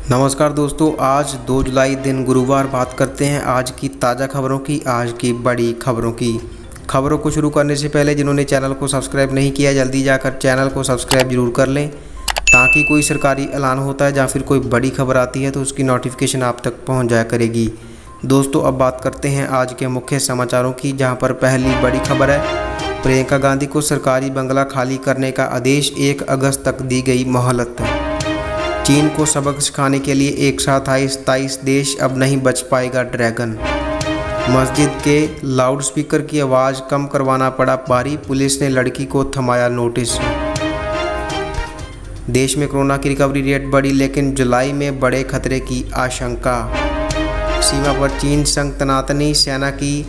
नमस्कार दोस्तों, आज 2 जुलाई दिन गुरुवार बात करते हैं आज की ताज़ा खबरों की, आज की बड़ी खबरों की। खबरों को शुरू करने से पहले जिन्होंने चैनल को सब्सक्राइब नहीं किया जल्दी जाकर चैनल को सब्सक्राइब जरूर कर लें, ताकि कोई सरकारी ऐलान होता है या फिर कोई बड़ी खबर आती है तो उसकी नोटिफिकेशन आप तक पहुंच जाया करेगी। दोस्तों, अब बात करते हैं आज के मुख्य समाचारों की, जहां पर पहली बड़ी खबर है प्रियंका गांधी को सरकारी बंगला खाली करने का आदेश, 1 अगस्त तक दी गई मोहलत। चीन को सबक सिखाने के लिए एक साथ आए 27 देश, अब नहीं बच पाएगा ड्रैगन। मस्जिद के लाउडस्पीकर की आवाज़ कम करवाना पड़ा भारी, पुलिस ने लड़की को थमाया नोटिस। देश में कोरोना की रिकवरी रेट बढ़ी, लेकिन जुलाई में बड़े खतरे की आशंका। सीमा पर चीन संग तनातनी, सेना की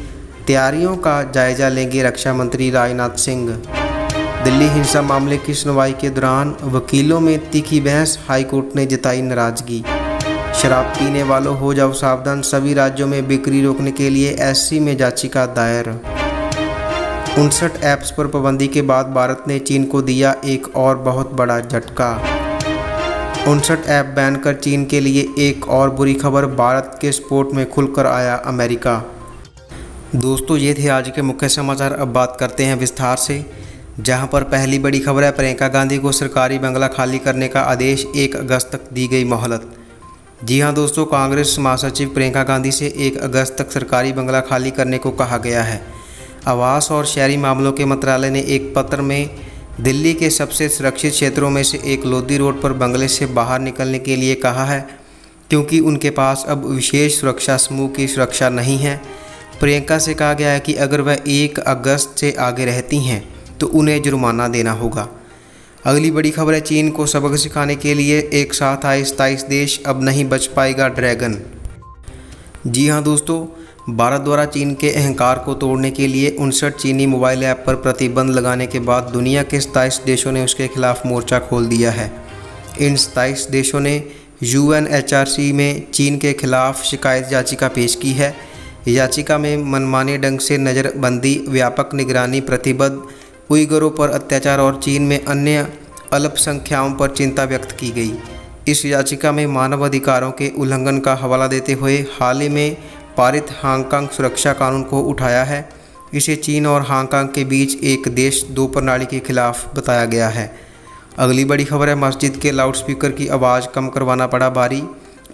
तैयारियों का जायजा लेंगे रक्षा मंत्री राजनाथ सिंह। दिल्ली हिंसा मामले की सुनवाई के दौरान वकीलों में तीखी बहस, हाईकोर्ट ने जताई नाराजगी। शराब पीने वालों हो जाओ सावधान, सभी राज्यों में बिक्री रोकने के लिए एससी में याचिका दायर। 59 ऐप्स पर पाबंदी के बाद भारत ने चीन को दिया एक और बहुत बड़ा झटका। 59 ऐप बैन कर चीन के लिए एक और बुरी खबर, भारत के सपोर्ट में खुलकर आया अमेरिका। दोस्तों, ये थे आज के मुख्य समाचार। अब बात करते हैं विस्तार से, जहां पर पहली बड़ी खबर है प्रियंका गांधी को सरकारी बंगला खाली करने का आदेश, 1 अगस्त तक दी गई मोहलत। जी हां दोस्तों, कांग्रेस महासचिव प्रियंका गांधी से 1 अगस्त तक सरकारी बंगला खाली करने को कहा गया है। आवास और शहरी मामलों के मंत्रालय ने एक पत्र में दिल्ली के सबसे सुरक्षित क्षेत्रों में से एक लोधी रोड पर बंगले से बाहर निकलने के लिए कहा है, क्योंकि उनके पास अब विशेष सुरक्षा समूह की सुरक्षा नहीं है। प्रियंका से कहा गया है कि अगर वह 1 अगस्त से आगे रहती हैं तो उन्हें जुर्माना देना होगा। अगली बड़ी खबर है चीन को सबक सिखाने के लिए एक साथ आए 27 देश, अब नहीं बच पाएगा ड्रैगन। जी हां दोस्तों, भारत द्वारा चीन के अहंकार को तोड़ने के लिए 59 चीनी मोबाइल ऐप पर प्रतिबंध लगाने के बाद दुनिया के 27 देशों ने उसके खिलाफ मोर्चा खोल दिया है। इन 27 देशों ने UNHRC में चीन के खिलाफ शिकायत याचिका पेश की है। याचिका में मनमाने ढंग से नज़रबंदी, व्यापक निगरानी, प्रतिबद्ध उइगरों पर अत्याचार और चीन में अन्य अल्पसंख्याओं पर चिंता व्यक्त की गई। इस याचिका में मानव अधिकारों के उल्लंघन का हवाला देते हुए हाल ही में पारित हांगकांग सुरक्षा कानून को उठाया है। इसे चीन और हांगकांग के बीच एक देश दो प्रणाली के खिलाफ बताया गया है। अगली बड़ी खबर है मस्जिद के लाउडस्पीकर की आवाज़ कम करवाना पड़ा भारी,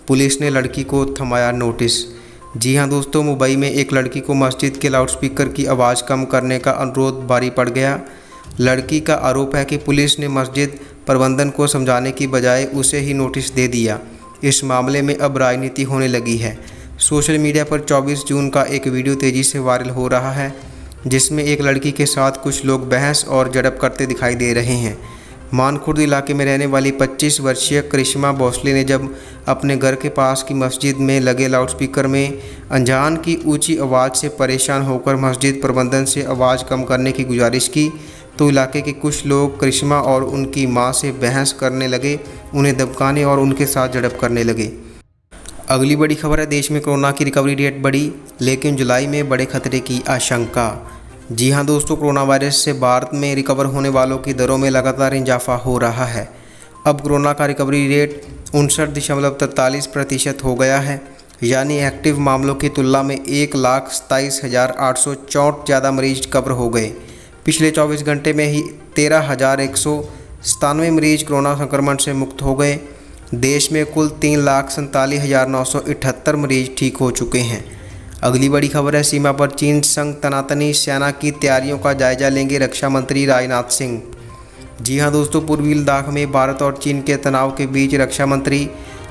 पुलिस ने लड़की को थमाया नोटिस। जी हां दोस्तों, मुंबई में एक लड़की को मस्जिद के लाउडस्पीकर की आवाज़ कम करने का अनुरोध भारी पड़ गया। लड़की का आरोप है कि पुलिस ने मस्जिद प्रबंधन को समझाने की बजाय उसे ही नोटिस दे दिया। इस मामले में अब राजनीति होने लगी है। सोशल मीडिया पर 24 जून का एक वीडियो तेज़ी से वायरल हो रहा है, जिसमें एक लड़की के साथ कुछ लोग बहस और झड़प करते दिखाई दे रहे हैं। मानखुर्द इलाके में रहने वाली 25 वर्षीय करिश्मा भोसले ने जब अपने घर के पास की मस्जिद में लगे लाउडस्पीकर में अजान की ऊंची आवाज़ से परेशान होकर मस्जिद प्रबंधन से आवाज़ कम करने की गुजारिश की, तो इलाके के कुछ लोग करिश्मा और उनकी मां से बहस करने लगे, उन्हें दबकाने और उनके साथ झड़प करने लगे। अगली बड़ी खबर है देश में कोरोना की रिकवरी रेट बढ़ी, लेकिन जुलाई में बड़े खतरे की आशंका। जी हां दोस्तों, कोरोना वायरस से भारत में रिकवर होने वालों की दरों में लगातार इजाफा हो रहा है। अब कोरोना का रिकवरी रेट 59.43% हो गया है, यानी एक्टिव मामलों की तुलना में 1,27,864 ज़्यादा मरीज कवर हो गए। पिछले 24 घंटे में ही 13,197 मरीज कोरोना संक्रमण से मुक्त हो गए। देश में कुल 3,47,978 मरीज ठीक हो चुके हैं। अगली बड़ी खबर है सीमा पर चीन संग तनातनी, सेना की तैयारियों का जायजा लेंगे रक्षा मंत्री राजनाथ सिंह। जी हां दोस्तों, पूर्वी लद्दाख में भारत और चीन के तनाव के बीच रक्षा मंत्री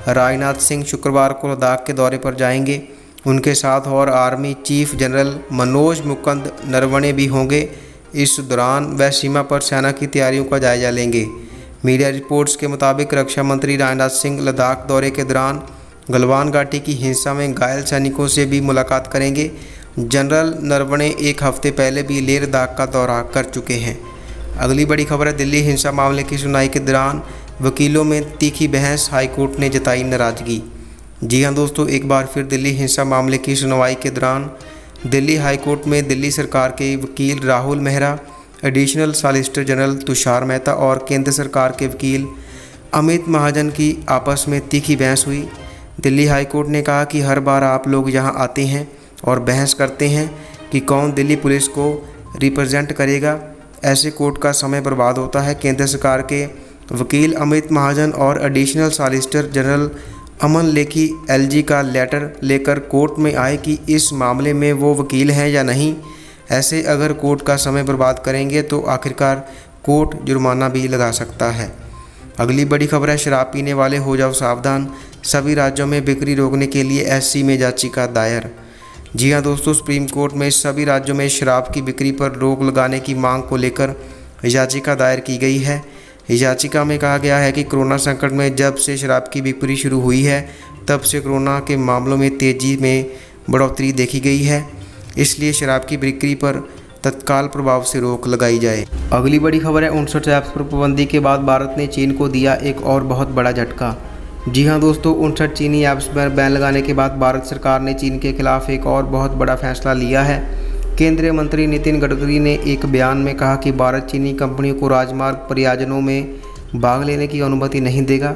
राजनाथ सिंह शुक्रवार को लद्दाख के दौरे पर जाएंगे। उनके साथ और army chief general Manoj Mukund Naravane भी होंगे। इस दौरान वह सीमा पर सेना की तैयारियों का जायजा लेंगे। मीडिया रिपोर्ट्स के मुताबिक रक्षा मंत्री राजनाथ सिंह लद्दाख दौरे के दौरान गलवान घाटी की हिंसा में घायल सैनिकों से भी मुलाकात करेंगे। जनरल नरवणे एक हफ्ते पहले भी लेह लद्दाख का दौरा कर चुके हैं। अगली बड़ी खबर है दिल्ली हिंसा मामले की सुनवाई के दौरान वकीलों में तीखी बहस, हाईकोर्ट ने जताई नाराजगी। जी हां दोस्तों, एक बार फिर दिल्ली हिंसा मामले की सुनवाई के दौरान दिल्ली हाईकोर्ट में दिल्ली सरकार के वकील Rahul Mehra, additional solicitor general Tushar Mehta और केंद्र सरकार के वकील अमित महाजन की आपस में तीखी बहस हुई। दिल्ली हाई कोर्ट ने कहा कि हर बार आप लोग यहाँ आते हैं और बहस करते हैं कि कौन दिल्ली पुलिस को रिप्रेजेंट करेगा, ऐसे कोर्ट का समय बर्बाद होता है। केंद्र सरकार के वकील अमित महाजन और एडिशनल सॉलिसिटर जनरल अमन लेखी एलजी का लेटर लेकर कोर्ट में आए कि इस मामले में वो वकील हैं या नहीं। ऐसे अगर कोर्ट का समय बर्बाद करेंगे तो आखिरकार कोर्ट जुर्माना भी लगा सकता है। अगली बड़ी खबर है, शराब पीने वाले हो जाओ सावधान, सभी राज्यों में बिक्री रोकने के लिए एससी में याचिका दायर। जी हाँ दोस्तों, सुप्रीम कोर्ट में सभी राज्यों में शराब की बिक्री पर रोक लगाने की मांग को लेकर याचिका दायर की गई है। याचिका में कहा गया है कि कोरोना संकट में जब से शराब की बिक्री शुरू हुई है तब से कोरोना के मामलों में तेज़ी में बढ़ोतरी देखी गई है, इसलिए शराब की बिक्री पर तत्काल प्रभाव से रोक लगाई जाए। अगली बड़ी खबर है, 59 ऐप्स पर पाबंदी के बाद भारत ने चीन को दिया एक और बहुत बड़ा झटका। जी हाँ दोस्तों, 59 चीनी ऐप्स पर बैन लगाने के बाद भारत सरकार ने चीन के खिलाफ एक और बहुत बड़ा फैसला लिया है। केंद्रीय मंत्री नितिन गडकरी ने एक बयान में कहा कि भारत चीनी कंपनियों को राजमार्ग परियोजनाओं में भाग लेने की अनुमति नहीं देगा।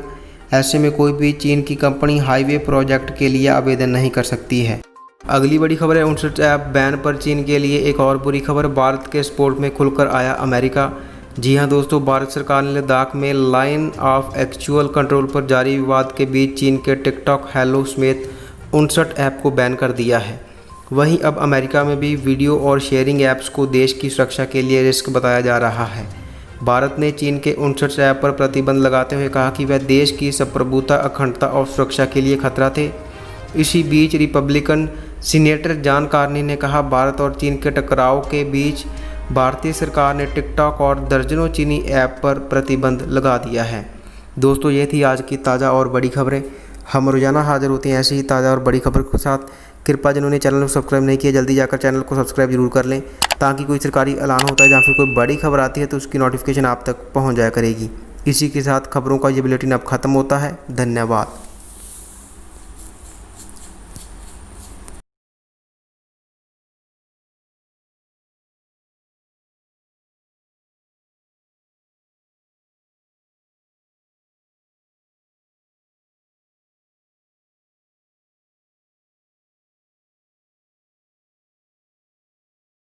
ऐसे में कोई भी चीन की कंपनी हाईवे प्रोजेक्ट के लिए आवेदन नहीं कर सकती है। अगली बड़ी खबर है, 59 ऐप बैन पर चीन के लिए एक और बुरी खबर, भारत के स्पोर्ट में खुलकर आया अमेरिका। जी हाँ दोस्तों, भारत सरकार ने लद्दाख में लाइन ऑफ एक्चुअल कंट्रोल पर जारी विवाद के बीच चीन के टिकटॉक, हेलो समेत 59 ऐप को बैन कर दिया है। वहीं अब अमेरिका में भी वीडियो और शेयरिंग ऐप्स को देश की सुरक्षा के लिए रिस्क बताया जा रहा है। भारत ने चीन के 59 ऐप पर प्रतिबंध लगाते हुए कहा कि वह देश की संप्रभुता, अखंडता और सुरक्षा के लिए खतरा थे। इसी बीच रिपब्लिकन सीनेटर जॉन कार्नी ने कहा, भारत और चीन के टकराव के बीच भारतीय सरकार ने टिकटॉक और दर्जनों चीनी ऐप पर प्रतिबंध लगा दिया है। दोस्तों, ये थी आज की ताज़ा और बड़ी खबरें। हम रोजाना हाजिर होते हैं ऐसी ही ताज़ा और बड़ी खबर के साथ। कृपया जिन्होंने चैनल को सब्सक्राइब नहीं किया जल्दी जाकर चैनल को सब्सक्राइब जरूर कर लें, ताकि कोई सरकारी ऐलान होता है या फिर कोई बड़ी खबर आती है तो उसकी नोटिफिकेशन आप तक पहुंच जाया करेगी। इसी के साथ खबरों का ये बुलेटिन अब खत्म होता है। धन्यवाद।